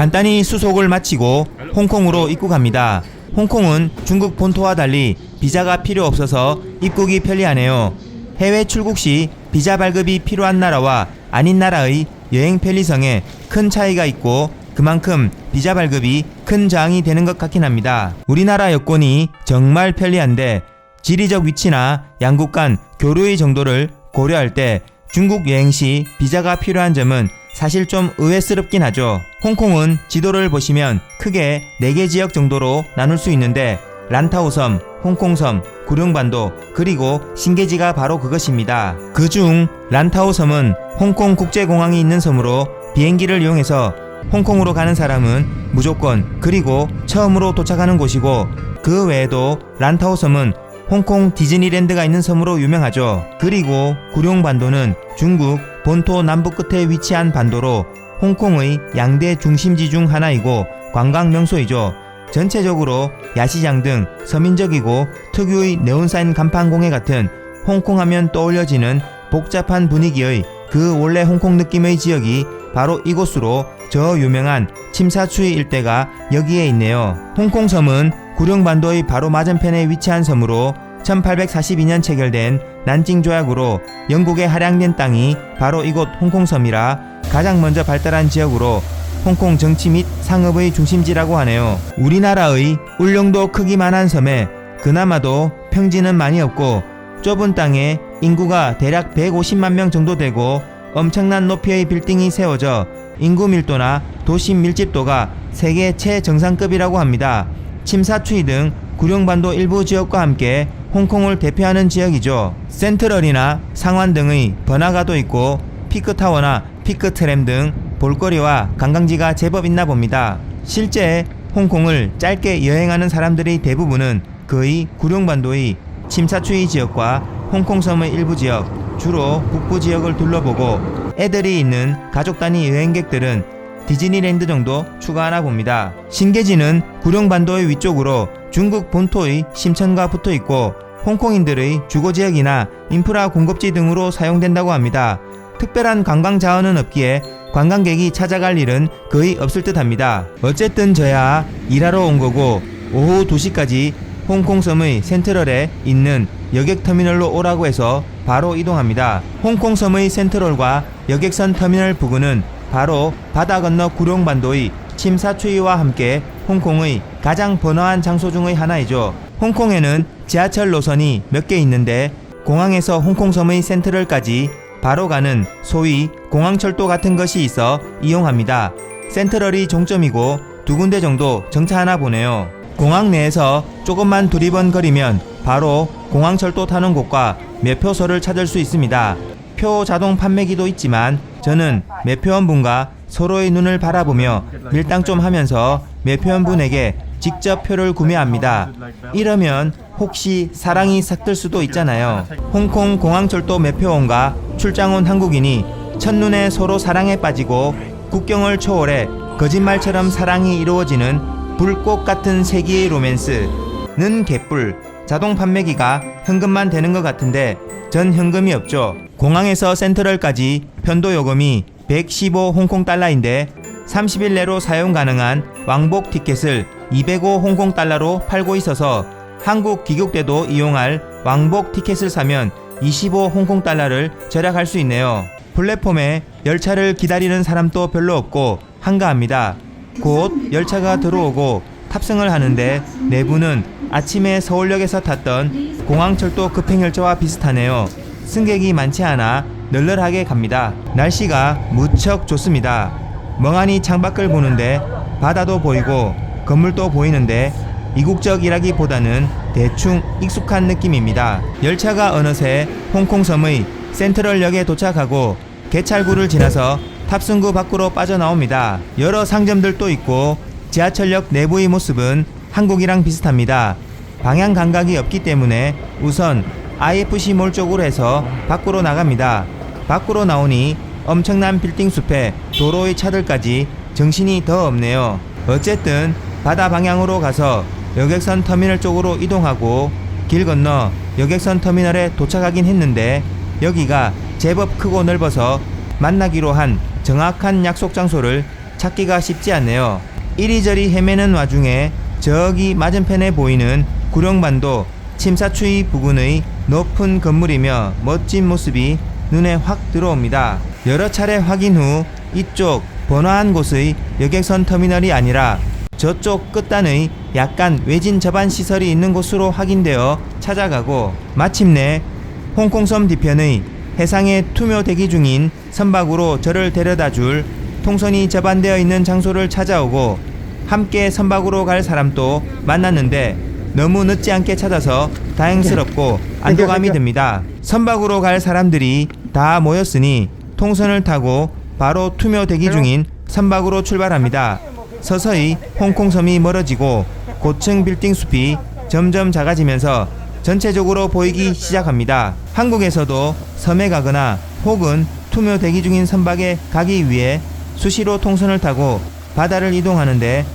간단히 수속을 마치고 홍콩으로 입국합니다. 홍콩은 중국 본토와 달리 비자가 필요 없어서 입국이 편리하네요. 해외 출국 시 비자 발급이 필요한 나라와 아닌 나라의 여행 편리성에 큰 차이가 있고 그만큼 비자 발급이 큰 저항이 되는 것 같긴 합니다. 우리나라 여권이 정말 편리한데 지리적 위치나 양국 간 교류의 정도를 고려할 때 중국 여행 시 비자가 필요한 점은 사실 좀 의외스럽긴 하죠. 홍콩은 지도를 보시면 크게 4개 지역 정도로 나눌 수 있는데 란타오섬, 홍콩섬, 구룡반도, 그리고 신계지가 바로 그것입니다. 그중 란타오섬은 홍콩 국제공항이 있는 섬으로 비행기를 이용해서 홍콩으로 가는 사람은 무조건 그리고 처음으로 도착하는 곳이고, 그 외에도 란타오섬은 홍콩 디즈니랜드가 있는 섬으로 유명하죠. 그리고 구룡반도는 중국 본토 남북 끝에 위치한 반도로 홍콩의 양대 중심지 중 하나이고 관광 명소이죠. 전체적으로 야시장 등 서민적이고 특유의 네온사인 간판 공예 같은 홍콩 하면 떠올려지는 복잡한 분위기의 그 원래 홍콩 느낌의 지역이 바로 이곳으로 저 유명한 침사추이 일대가 여기에 있네요. 홍콩섬은 구룡반도의 바로 맞은편에 위치한 섬으로 1842년 체결된 난징 조약으로 영국에 할양된 땅이 바로 이곳 홍콩섬이라 가장 먼저 발달한 지역으로 홍콩 정치 및 상업의 중심지라고 하네요. 우리나라의 울릉도 크기만한 섬에 그나마도 평지는 많이 없고 좁은 땅에 인구가 대략 150만 명 정도 되고 엄청난 높이의 빌딩이 세워져 인구 밀도나 도시 밀집도가 세계 최정상급이라고 합니다. 침사추이 등 구룡반도 일부 지역과 함께 홍콩을 대표하는 지역이죠. 센트럴이나 상완 등의 번화가도 있고 피크타워나 피크트램 등 볼거리와 관광지가 제법 있나 봅니다. 실제 홍콩을 짧게 여행하는 사람들의 대부분은 거의 구룡반도의 침사추이 지역과 홍콩섬의 일부 지역, 주로 북부 지역을 둘러보고 애들이 있는 가족 단위 여행객들은 디즈니랜드 정도 추가하나 봅니다. 신계지는 구룡반도의 위쪽으로 중국 본토의 심천과 붙어 있고 홍콩인들의 주거지역이나 인프라 공급지 등으로 사용된다고 합니다. 특별한 관광 자원은 없기에 관광객이 찾아갈 일은 거의 없을 듯 합니다. 어쨌든 저야 일하러 온 거고 오후 2시까지 홍콩섬의 센트럴에 있는 여객터미널로 오라고 해서 바로 이동합니다. 홍콩섬의 센트럴과 여객선 터미널 부근은 바로 바다 건너 구룡반도의 침사추이와 함께 홍콩의 가장 번화한 장소 중의 하나이죠. 홍콩에는 지하철 노선이 몇 개 있는데 공항에서 홍콩섬의 센트럴까지 바로 가는 소위 공항철도 같은 것이 있어 이용합니다. 센트럴이 종점이고 2군데 정도 정차하나 보네요. 공항 내에서 조금만 두리번거리면 바로 공항철도 타는 곳과 매표소를 찾을 수 있습니다. 표 자동 판매기도 있지만 저는 매표원분과 서로의 눈을 바라보며 밀당 좀 하면서 매표원분에게 직접 표를 구매합니다. 이러면 혹시 사랑이 삭들 수도 있잖아요. 홍콩 공항철도 매표원과 출장 온 한국인이 첫눈에 서로 사랑에 빠지고 국경을 초월해 거짓말처럼 사랑이 이루어지는 불꽃 같은 세기의 로맨스는 개뿔. 자동 판매기가 현금만 되는 것 같은데 전 현금이 없죠. 공항에서 센트럴까지 편도 요금이 115 홍콩 달러인데 30일 내로 사용 가능한 왕복 티켓을 205 홍콩 달러로 팔고 있어서 한국 귀국 때도 이용할 왕복 티켓을 사면 25 홍콩 달러를 절약할 수 있네요. 플랫폼에 열차를 기다리는 사람도 별로 없고 한가합니다. 곧 열차가 들어오고 탑승을 하는데 내부는 아침에 서울역에서 탔던 공항철도 급행열차와 비슷하네요. 승객이 많지 않아 널널하게 갑니다. 날씨가 무척 좋습니다. 멍하니 창밖을 보는데 바다도 보이고 건물도 보이는데 이국적이라기보다는 대충 익숙한 느낌입니다. 열차가 어느새 홍콩섬의 센트럴역에 도착하고 개찰구를 지나서 탑승구 밖으로 빠져나옵니다. 여러 상점들도 있고 지하철역 내부의 모습은 한국이랑 비슷합니다. 방향 감각이 없기 때문에 우선 IFC몰 쪽으로 해서 밖으로 나갑니다. 밖으로 나오니 엄청난 빌딩 숲에 도로의 차들까지 정신이 더 없네요. 어쨌든 바다 방향으로 가서 여객선 터미널 쪽으로 이동하고 길 건너 여객선 터미널에 도착하긴 했는데 여기가 제법 크고 넓어서 만나기로 한 정확한 약속 장소를 찾기가 쉽지 않네요. 이리저리 헤매는 와중에 저기 맞은편에 보이는 구룡반도 침사추이 부근의 높은 건물이며 멋진 모습이 눈에 확 들어옵니다. 여러 차례 확인 후 이쪽 번화한 곳의 여객선 터미널이 아니라 저쪽 끝단의 약간 외진 접안 시설이 있는 곳으로 확인되어 찾아가고 마침내 홍콩섬 뒤편의 해상에 투묘 대기 중인 선박으로 저를 데려다 줄 통선이 접안되어 있는 장소를 찾아오고 함께 선박으로 갈 사람도 만났는데 너무 늦지 않게 찾아서 다행스럽고 안도감이 듭니다. 선박으로 갈 사람들이 다 모였으니 통선을 타고 바로 투묘 대기 중인 선박으로 출발합니다. 서서히 홍콩섬이 멀어지고 고층 빌딩 숲이 점점 작아지면서 전체적으로 보이기 시작합니다. 한국에서도 섬에 가거나 혹은 투묘 대기 중인 선박에 가기 위해 수시로 통선을 타고 바다를 이동하는데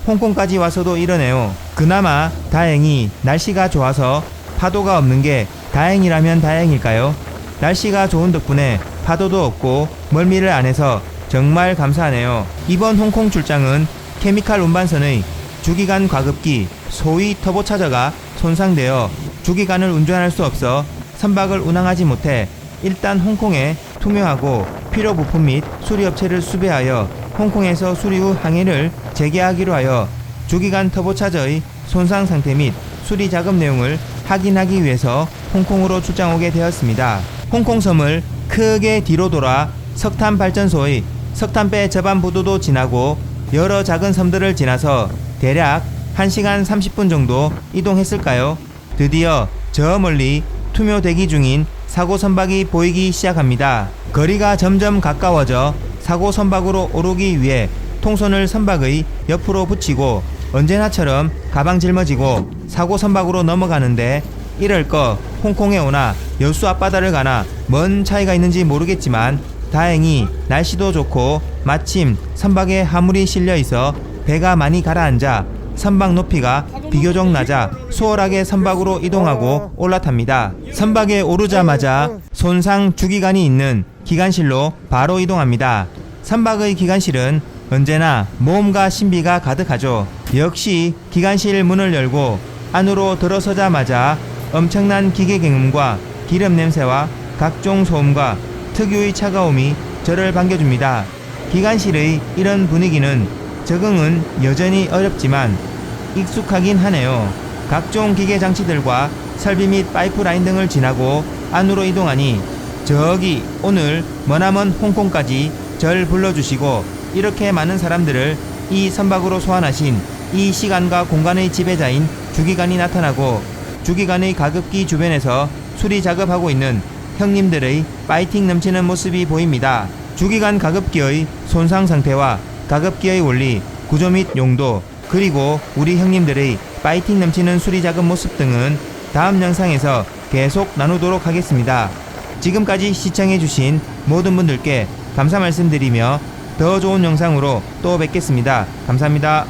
홍콩까지 와서도 이러네요. 그나마 다행히 날씨가 좋아서 파도가 없는 게 다행이라면 다행일까요? 날씨가 좋은 덕분에 파도도 없고 멀미를 안 해서 정말 감사하네요. 이번 홍콩 출장은 케미칼 운반선의 주기관 과급기 소위 터보차저가 손상되어 주기관을 운전할 수 없어 선박을 운항하지 못해 일단 홍콩에 투묘하고 필요 부품 및 수리업체를 수배하여 홍콩에서 수리 후 항해를 재개하기로 하여 주기관 터보차저의 손상 상태 및 수리 작업 내용을 확인하기 위해서 홍콩으로 출장 오게 되었습니다. 홍콩섬을 크게 뒤로 돌아 석탄 발전소의 석탄배 접안 부두도 지나고 여러 작은 섬들을 지나서 대략 1시간 30분 정도 이동했을까요? 드디어 저 멀리 투묘 대기 중인 사고 선박이 보이기 시작합니다. 거리가 점점 가까워져 사고 선박으로 오르기 위해 통선을 선박의 옆으로 붙이고 언제나처럼 가방 짊어지고 사고 선박으로 넘어가는데 이럴 거 홍콩에 오나 여수 앞바다를 가나 뭔 차이가 있는지 모르겠지만 다행히 날씨도 좋고 마침 선박에 화물이 실려 있어 배가 많이 가라앉아 선박 높이가 비교적 낮아 수월하게 선박으로 이동하고 올라탑니다. 선박에 오르자마자 손상 주기관이 있는 기관실로 바로 이동합니다. 선박의 기관실은 언제나 모험과 신비가 가득하죠. 역시 기관실 문을 열고 안으로 들어서자마자 엄청난 기계 경음과 기름 냄새와 각종 소음과 특유의 차가움이 저를 반겨줍니다. 기관실의 이런 분위기는 적응은 여전히 어렵지만 익숙하긴 하네요. 각종 기계 장치들과 설비 및 파이프라인 등을 지나고 안으로 이동하니 저기 오늘 머나먼 홍콩까지 절 불러주시고 이렇게 많은 사람들을 이 선박으로 소환하신 이 시간과 공간의 지배자인 주기관이 나타나고 주기관의 가급기 주변에서 수리 작업하고 있는 형님들의 파이팅 넘치는 모습이 보입니다. 주기관 가급기의 손상 상태와 가급기의 원리, 구조 및 용도, 그리고 우리 형님들의 파이팅 넘치는 수리 작업 모습 등은 다음 영상에서 계속 나누도록 하겠습니다. 지금까지 시청해주신 모든 분들께 감사 말씀드리며 더 좋은 영상으로 또 뵙겠습니다. 감사합니다.